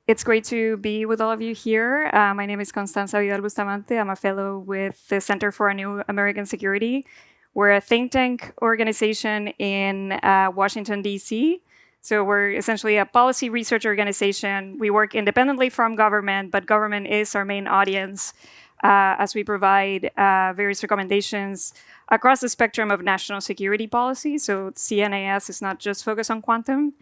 It's great to be with all of you here. My name is Constanza Vidal Bustamante. I'm a fellow with the Center for a New American Security. We're a think tank organization in Washington, D.C. So we're essentially a policy research organization. We work independently from government, but government is our main audience as we provide various recommendations across the spectrum of national security policy. So CNAS is not just focused on quantum,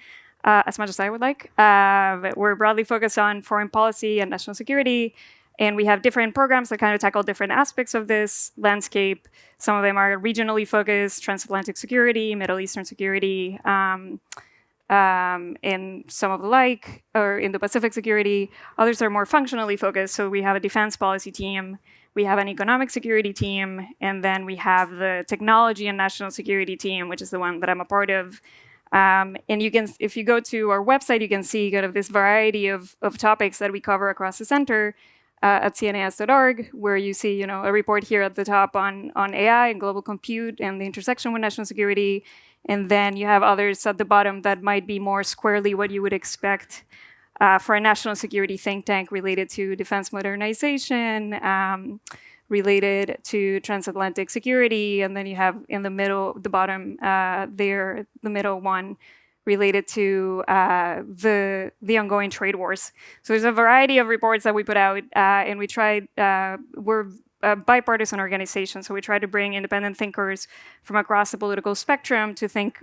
as much as I would like. We're broadly focused on foreign policy and national security, and we have different programs that kind of tackle different aspects of this landscape. Some of them are regionally focused, transatlantic security, Middle Eastern security, and some of the like, or Indo-Pacific security. Others are more functionally focused, so we have a defense policy team, we have an economic security team, and then we have the technology and national security team, which is the one that I'm a part of. And you can, if you go to our website, you can see kind of this variety of topics that we cover across the center at cnas.org, where you see, a report here at the top on AI and global compute and the intersection with national security. And then you have others at the bottom that might be more squarely what you would expect for a national security think tank related to defense modernization, related to transatlantic security, and then you have in the middle, the bottom there, the middle one, related to the ongoing trade wars. So there's a variety of reports that we put out, and we tried, we're a bipartisan organization, so we try to bring independent thinkers from across the political spectrum to think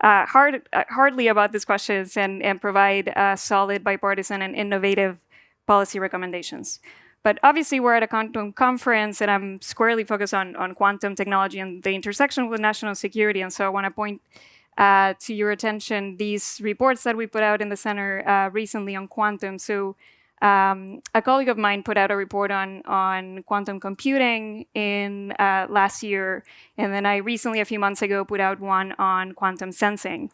hardly about these questions and provide solid bipartisan and innovative policy recommendations. But obviously, we're at a quantum conference, and I'm squarely focused on quantum technology and the intersection with national security. And so I want to point to your attention these reports that we put out in the center recently on quantum. So a colleague of mine put out a report on quantum computing in last year. And then I recently, a few months ago, put out one on quantum sensing.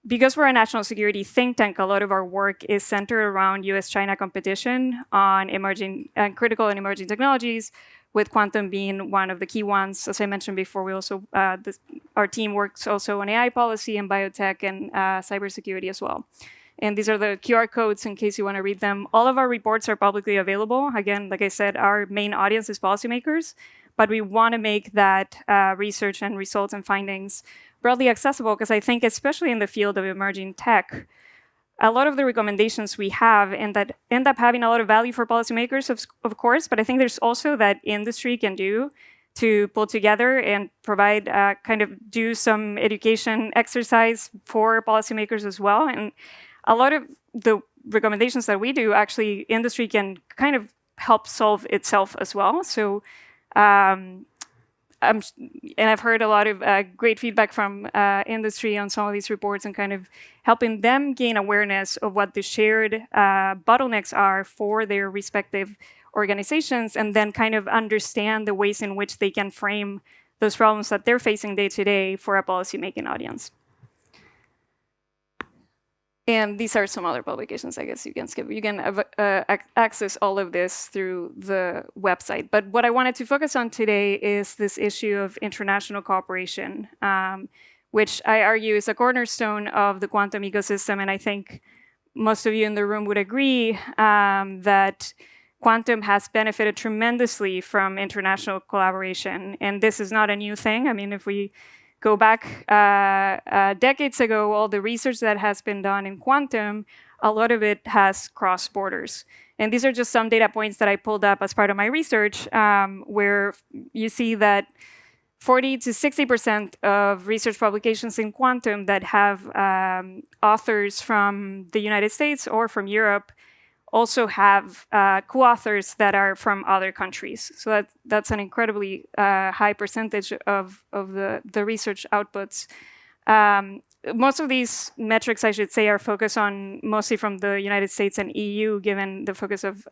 Because we're a national security think tank, a lot of our work is centered around US-China competition on emerging critical and emerging technologies, with quantum being one of the key ones. As I mentioned before, we also our team works also on AI policy and biotech and cybersecurity as well. And these are the QR codes in case you want to read them. All of our reports are publicly available. Again, like I said, our main audience is policymakers, but we want to make that research and results and findings broadly accessible, because I think, especially in the field of emerging tech, a lot of the recommendations we have and that end up having a lot of value for policymakers, of course, but I think there's also that industry can do to pull together and provide, kind of do some education exercise for policymakers as well. And a lot of the recommendations that we do, actually, industry can kind of help solve itself as well. So, and I've heard a lot of great feedback from industry on some of these reports and kind of helping them gain awareness of what the shared bottlenecks are for their respective organizations, and then kind of understand the ways in which they can frame those problems that they're facing day to day for a policymaking audience. And these are some other publications, I guess you can skip. You can access all of this through the website. But what I wanted to focus on today is this issue of international cooperation, which I argue is a cornerstone of the quantum ecosystem. And I think most of you in the room would agree that quantum has benefited tremendously from international collaboration. And this is not a new thing. I mean, if we go back decades ago, all the research that has been done in quantum, a lot of it has crossed borders. And these are just some data points that I pulled up as part of my research, where you see that 40 to 60% of research publications in quantum that have authors from the United States or from Europe also have co-authors that are from other countries. So that's an incredibly high percentage of the research outputs. Most of these metrics, I should say, are focused on mostly from the United States and EU, given the focus of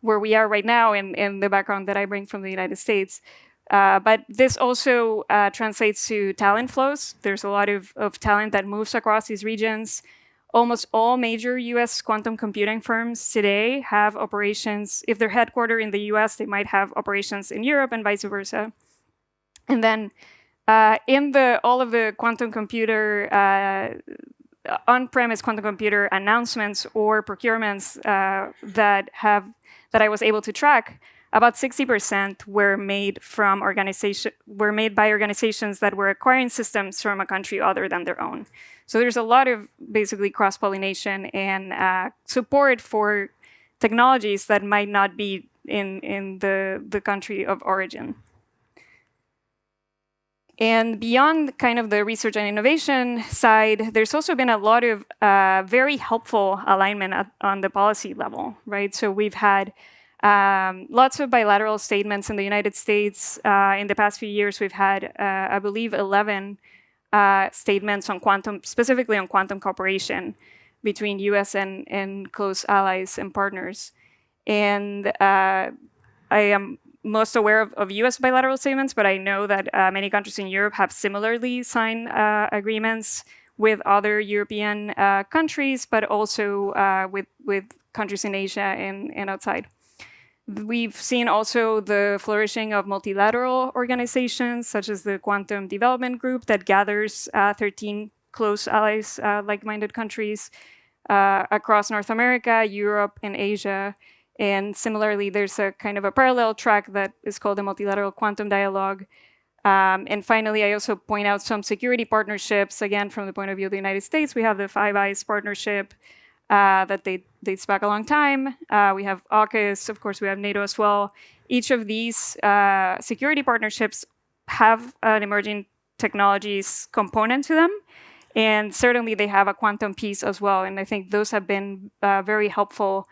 where we are right now and the background that I bring from the United States. But this also translates to talent flows. There's a lot of talent that moves across these regions. Almost all major US quantum computing firms today have operations. If they're headquartered in the US, they might have operations in Europe and vice versa. And then in all of the quantum computer on-premise quantum computer announcements or procurements that I was able to track, about 60% were made by organizations that were acquiring systems from a country other than their own. So there's a lot of basically cross-pollination and support for technologies that might not be in the country of origin. And beyond kind of the research and innovation side, there's also been a lot of very helpful alignment on the policy level, right? So we've had lots of bilateral statements in the United States. In the past few years, we've had, I believe, 11 statements on quantum, specifically on quantum cooperation between US and close allies and partners. And I am most aware of US bilateral statements, but I know that many countries in Europe have similarly signed agreements with other European countries, but also with countries in Asia and outside. We've seen also the flourishing of multilateral organizations, such as the Quantum Development Group that gathers 13 close allies, like-minded countries across North America, Europe, and Asia. And similarly, there's a kind of a parallel track that is called the Multilateral Quantum Dialogue. And finally, I also point out some security partnerships. Again, from the point of view of the United States, we have the Five Eyes partnership that dates back a long time. We have AUKUS, of course, we have NATO as well. Each of these security partnerships have an emerging technologies component to them. And certainly they have a quantum piece as well. And I think those have been very helpful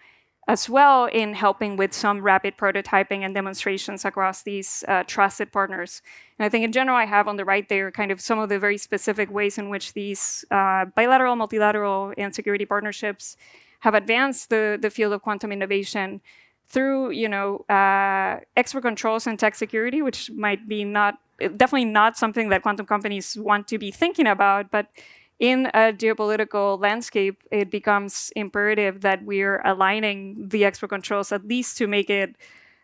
as well in helping with some rapid prototyping and demonstrations across these trusted partners. And I think in general, I have on the right there kind of some of the very specific ways in which these bilateral, multilateral, and security partnerships have advanced the field of quantum innovation through, export controls and tech security, which might be definitely not something that quantum companies want to be thinking about, but in a geopolitical landscape, it becomes imperative that we're aligning the export controls at least to make it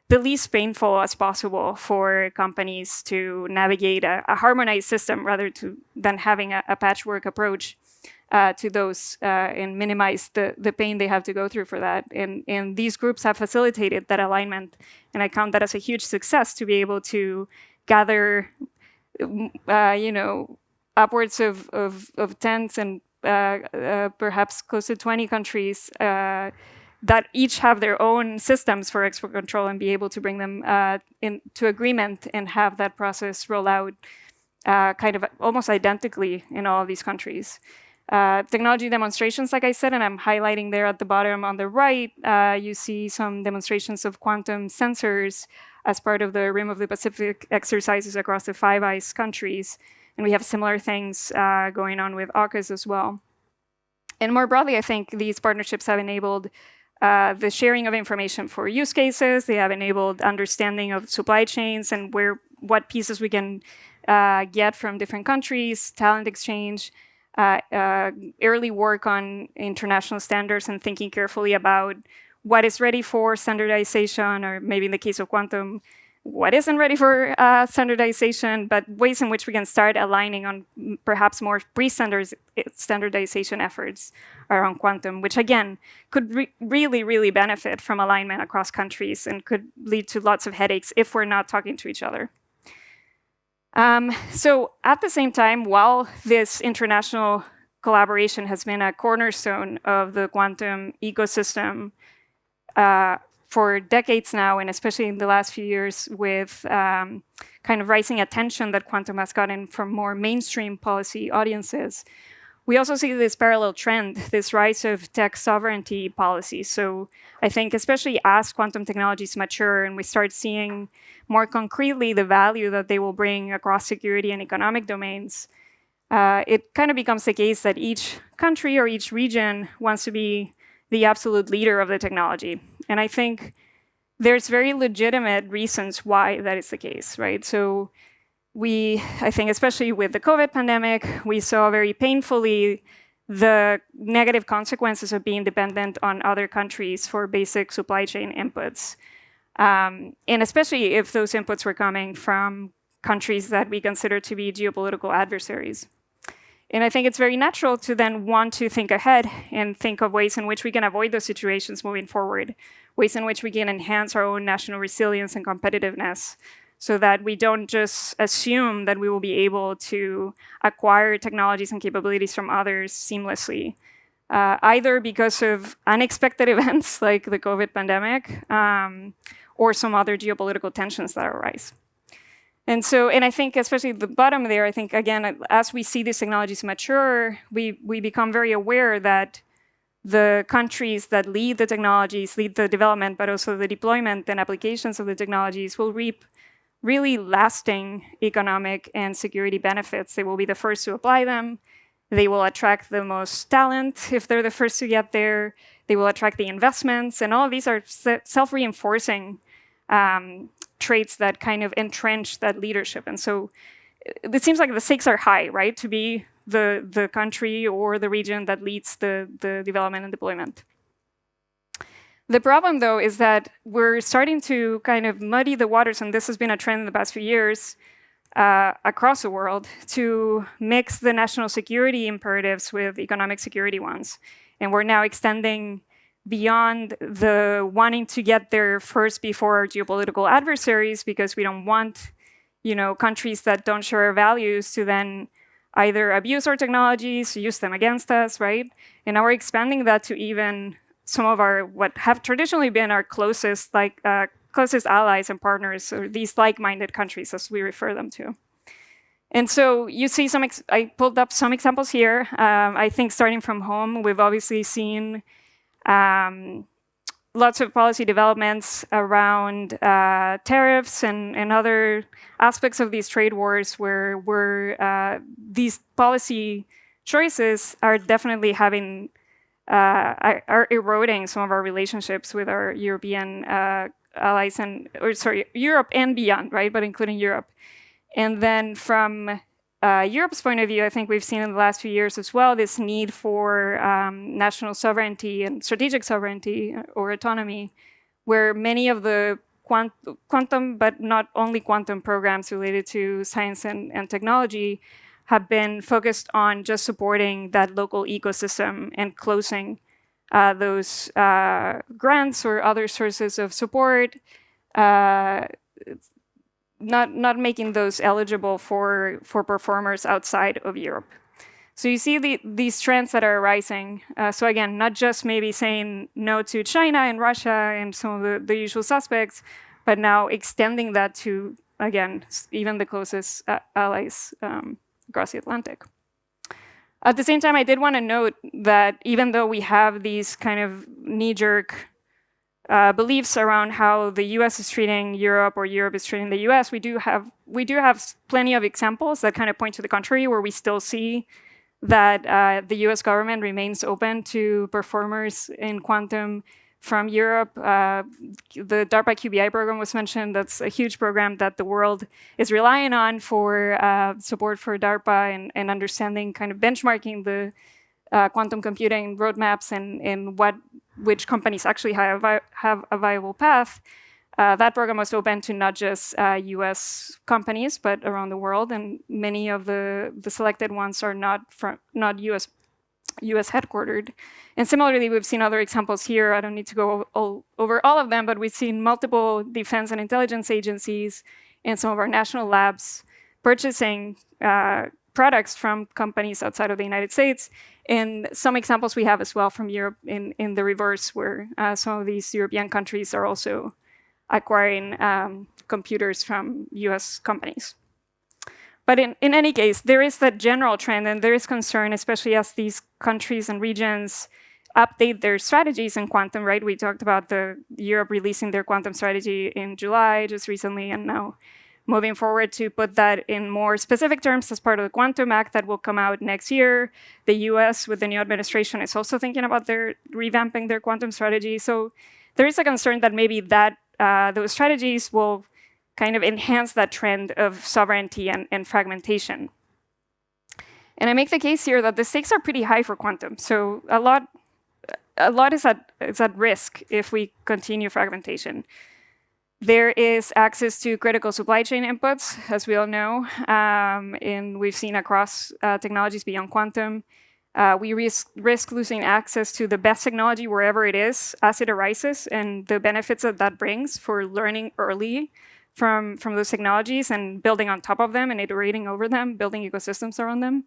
the least painful as possible for companies to navigate a harmonized system rather than having a patchwork approach to those and minimize the pain they have to go through for that. And these groups have facilitated that alignment. And I count that as a huge success to be able to gather, upwards of tens and perhaps close to 20 countries that each have their own systems for export control and be able to bring them into agreement and have that process roll out kind of almost identically in all of these countries. Technology demonstrations, like I said, and I'm highlighting there at the bottom on the right, you see some demonstrations of quantum sensors as part of the Rim of the Pacific exercises across the Five Eyes countries. And we have similar things going on with AUKUS as well. And more broadly, I think these partnerships have enabled the sharing of information for use cases. They have enabled understanding of supply chains and what pieces we can get from different countries, talent exchange, early work on international standards and thinking carefully about what is ready for standardization, or maybe in the case of quantum, what isn't ready for standardization, but ways in which we can start aligning on perhaps more pre-standardization efforts around quantum, which again, could really, really benefit from alignment across countries and could lead to lots of headaches if we're not talking to each other. So at the same time, while this international collaboration has been a cornerstone of the quantum ecosystem, for decades now, and especially in the last few years with kind of rising attention that quantum has gotten from more mainstream policy audiences, we also see this parallel trend, this rise of tech sovereignty policies. So I think especially as quantum technologies mature and we start seeing more concretely the value that they will bring across security and economic domains, it kind of becomes the case that each country or each region wants to be the absolute leader of the technology. And I think there's very legitimate reasons why that is the case, right? So I think especially with the COVID pandemic, we saw very painfully the negative consequences of being dependent on other countries for basic supply chain inputs. And especially if those inputs were coming from countries that we consider to be geopolitical adversaries. And I think it's very natural to then want to think ahead and think of ways in which we can avoid those situations moving forward, ways in which we can enhance our own national resilience and competitiveness, so that we don't just assume that we will be able to acquire technologies and capabilities from others seamlessly, either because of unexpected events like the COVID pandemic or some other geopolitical tensions that arise. And I think especially at the bottom there, I think, again, as we see these technologies mature, we become very aware that the countries that lead the technologies, lead the development, but also the deployment and applications of the technologies will reap really lasting economic and security benefits. They will be the first to apply them. They will attract the most talent if they're the first to get there. They will attract the investments. And all of these are self-reinforcing traits that kind of entrench that leadership. And so it seems like the stakes are high, right, to be the country or the region that leads the development and deployment. The problem, though, is that we're starting to kind of muddy the waters, and this has been a trend in the past few years across the world, to mix the national security imperatives with economic security ones. And we're now extending beyond the wanting to get there first before geopolitical adversaries, because we don't want, countries that don't share our values to then either abuse our technologies, use them against us, right? And now we're expanding that to even some of our, what have traditionally been our closest allies and partners, or these like-minded countries, as we refer them to. And so you see I pulled up some examples here. I think starting from home, we've obviously seen lots of policy developments around tariffs and other aspects of these trade wars, where these policy choices are definitely having are eroding some of our relationships with our European allies Europe and beyond, right? But including Europe. And then from Europe's point of view, I think we've seen in the last few years as well this need for national sovereignty and strategic sovereignty or autonomy, where many of the quantum, but not only quantum programs related to science and technology have been focused on just supporting that local ecosystem and closing those grants or other sources of support, not making those eligible for performers outside of Europe. So you see these trends that are arising. So again, not just maybe saying no to China and Russia and some of the usual suspects, but now extending that to, again, even the closest allies across the Atlantic. At the same time, I did want to note that even though we have these kind of knee-jerk beliefs around how the US is treating Europe or Europe is treating the US, we do have plenty of examples that kind of point to the contrary, where we still see that the US government remains open to performers in quantum from Europe. The DARPA QBI program was mentioned. That's a huge program that the world is relying on for support for DARPA and understanding, kind of benchmarking the quantum computing roadmaps and which companies actually have a viable path. That program was open to not just US companies, but around the world, and many of the selected ones are not US headquartered. And similarly, we've seen other examples here. I don't need to go over all of them, but we've seen multiple defense and intelligence agencies and some of our national labs purchasing products from companies outside of the United States. And some examples we have as well from Europe in the reverse, where some of these European countries are also acquiring computers from US companies. But in any case, there is that general trend, and there is concern, especially as these countries and regions update their strategies in quantum, right? We talked about Europe releasing their quantum strategy in July just recently, and now moving forward to put that in more specific terms as part of the Quantum Act that will come out next year. The US, with the new administration, is also thinking about revamping their quantum strategy. So there is a concern that maybe those strategies will kind of enhance that trend of sovereignty and fragmentation. And I make the case here that the stakes are pretty high for quantum. So a lot is at risk if we continue fragmentation. There is access to critical supply chain inputs, as we all know, and we've seen across technologies beyond quantum. We risk losing access to the best technology wherever it is as it arises, and the benefits that that brings for learning early from those technologies and building on top of them and iterating over them, building ecosystems around them.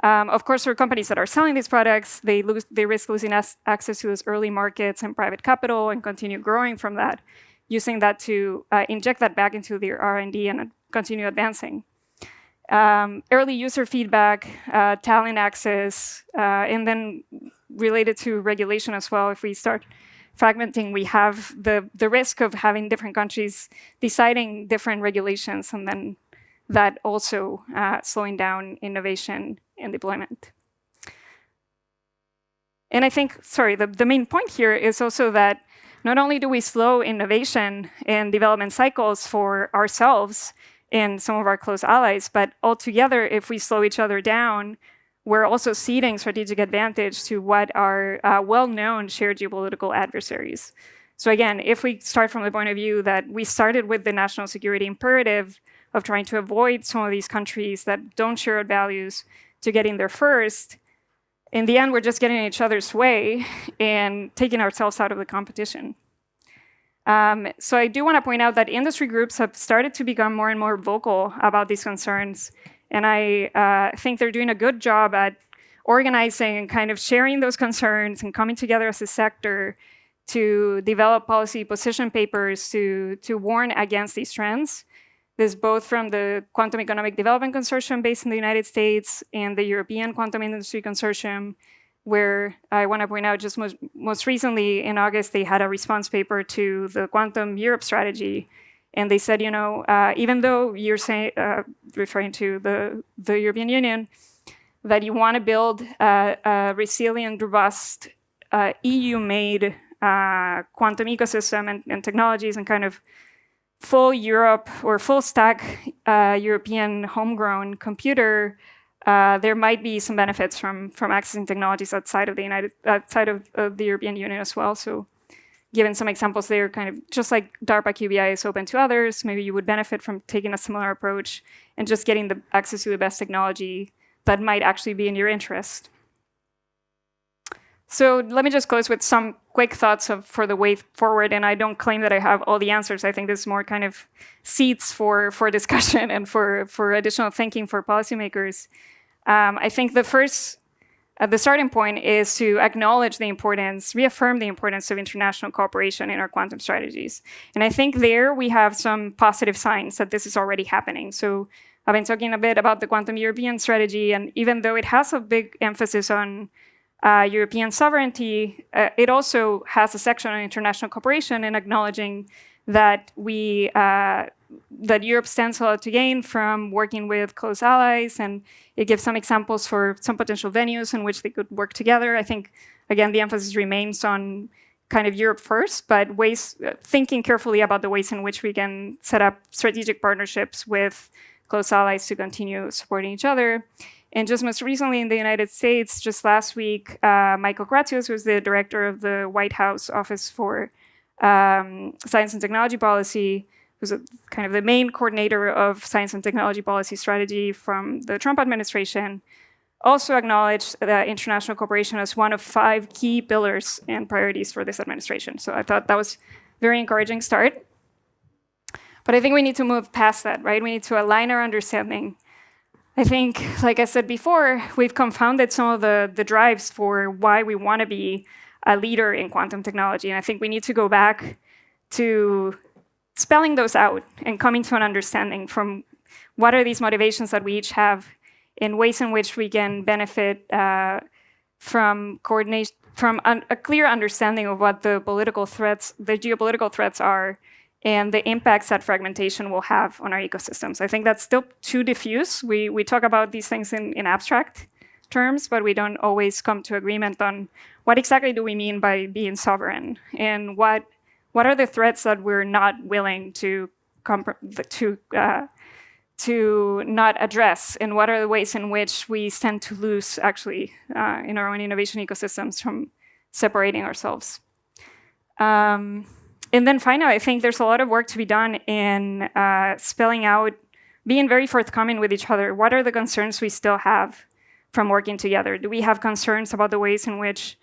Of course, for companies that are selling these products, they risk losing access to those early markets and private capital and continue growing from that, using that to inject that back into their R&D and continue advancing. Early user feedback, talent access, and then related to regulation as well. If we start fragmenting, we have the risk of having different countries deciding different regulations, and then that also slowing down innovation and deployment. And I think, sorry, the main point here is also that not only do we slow innovation and development cycles for ourselves and some of our close allies, but altogether, if we slow each other down, we're also ceding strategic advantage to what are well-known shared geopolitical adversaries. So again, if we start from the point of view that we started with the national security imperative of trying to avoid some of these countries that don't share our values to getting there first, in the end, we're just getting in each other's way and taking ourselves out of the competition. So I do want to point out that industry groups have started to become more and more vocal about these concerns. And I think they're doing a good job at organizing and kind of sharing those concerns and coming together as a sector to develop policy position papers to warn against these trends. This both from the Quantum Economic Development Consortium based in the United States and the European Quantum Industry Consortium, where I want to point out just most recently in August, they had a response paper to the Quantum Europe strategy. And they said, you know, even though you're saying, referring to the European Union, that you want to build a resilient, robust, EU-made quantum ecosystem and technologies and kind of full Europe or full stack European homegrown computer, there might be some benefits from accessing technologies outside of the European Union as well. So given some examples there, kind of just like DARPA QBI is open to others, maybe you would benefit from taking a similar approach and just getting the access to the best technology that might actually be in your interest. So let me just close with some quick thoughts for the way forward. And I don't claim that I have all the answers. I think this is more kind of seeds for discussion and for additional thinking for policymakers. I think the starting point is to acknowledge the importance, reaffirm the importance of international cooperation in our quantum strategies. And I think there we have some positive signs that this is already happening. So I've been talking a bit about the Quantum European strategy, and even though it has a big emphasis on European sovereignty, it also has a section on international cooperation and acknowledging that that Europe stands a lot to gain from working with close allies, and it gives some examples for some potential venues in which they could work together. I think, again, the emphasis remains on kind of Europe first, but thinking carefully about the ways in which we can set up strategic partnerships with close allies to continue supporting each other. And just most recently in the United States, just last week, Michael Gratios, who's the director of the White House Office for Science and Technology Policy, who's kind of the main coordinator of science and technology policy strategy from the Trump administration, also acknowledged that international cooperation as one of 5 key pillars and priorities for this administration. So I thought that was a very encouraging start. But I think we need to move past that, right? We need to align our understanding. I think, like I said before, we've confounded some of the drives for why we want to be a leader in quantum technology. And I think we need to go back to spelling those out and coming to an understanding from what are these motivations that we each have in ways in which we can benefit from coordination, from a clear understanding of what the geopolitical threats are, and the impacts that fragmentation will have on our ecosystems. I think that's still too diffuse. We talk about these things in abstract terms, but we don't always come to agreement on what exactly do we mean by being sovereign, and what are the threats that we're not willing to not address, and what are the ways in which we stand to lose actually in our own innovation ecosystems from separating ourselves. And then finally, I think there's a lot of work to be done in spelling out, being very forthcoming with each other. What are the concerns we still have from working together? Do we have concerns about the ways in which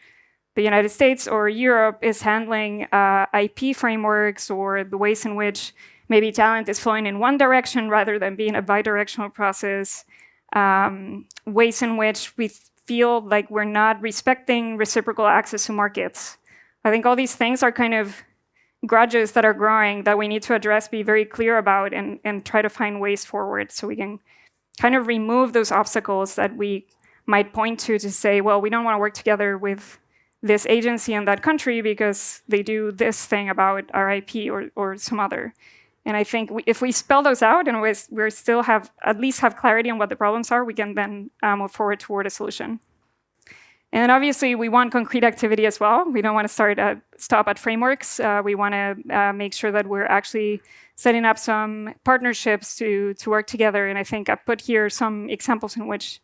the United States or Europe is handling IP frameworks, or the ways in which maybe talent is flowing in one direction rather than being a bidirectional process, ways in which we feel like we're not respecting reciprocal access to markets? I think all these things are kind of grudges that are growing that we need to address, be very clear about, and try to find ways forward so we can kind of remove those obstacles that we might point to say, well, we don't want to work together with this agency in that country because they do this thing about our IP or some other. And I think if we spell those out and we still at least have clarity on what the problems are, we can then move forward toward a solution. And obviously, we want concrete activity as well. We don't want to stop at frameworks. We want to make sure that we're actually setting up some partnerships to work together. And I think I put here some examples in which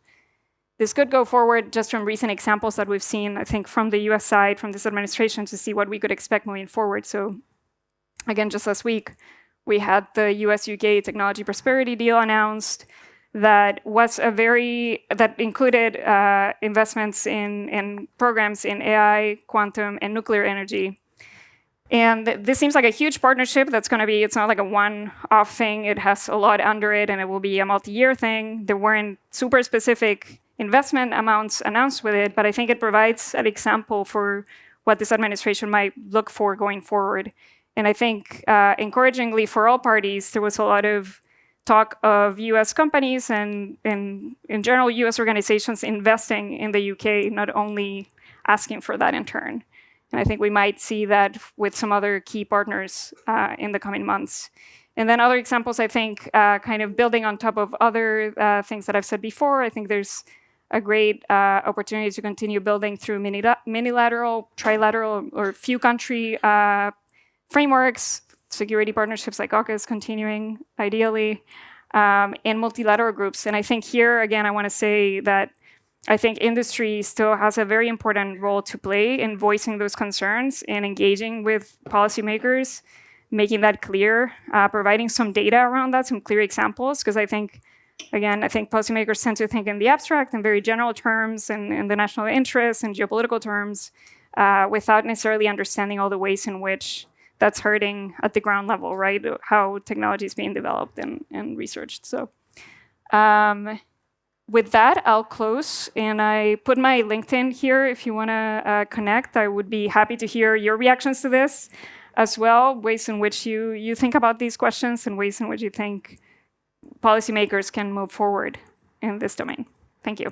this could go forward, just from recent examples that we've seen, I think, from the US side, from this administration, to see what we could expect moving forward. So again, just last week, we had the US-UK technology prosperity deal announced. That included investments in programs in AI, quantum, and nuclear energy. And this seems like a huge partnership that's going to be, it's not like a one-off thing. It has a lot under it, and it will be a multi-year thing. There weren't super specific investment amounts announced with it, but I think it provides an example for what this administration might look for going forward. And I think, encouragingly for all parties, there was a lot of talk of US companies and in general US organizations investing in the UK, not only asking for that in turn. And I think we might see that with some other key partners in the coming months. And then other examples, I think, kind of building on top of other things that I've said before, I think there's a great opportunity to continue building through minilateral, trilateral, or few country frameworks, security partnerships like AUKUS continuing, ideally, and multilateral groups. And I think here, again, I want to say that I think industry still has a very important role to play in voicing those concerns and engaging with policymakers, making that clear, providing some data around that, some clear examples, because I think, again, I think policymakers tend to think in the abstract and very general terms and in the national interest and geopolitical terms without necessarily understanding all the ways in which that's hurting at the ground level, right? How technology is being developed and researched. So with that, I'll close. And I put my LinkedIn here if you want to connect. I would be happy to hear your reactions to this as well, ways in which you think about these questions and ways in which you think policymakers can move forward in this domain. Thank you.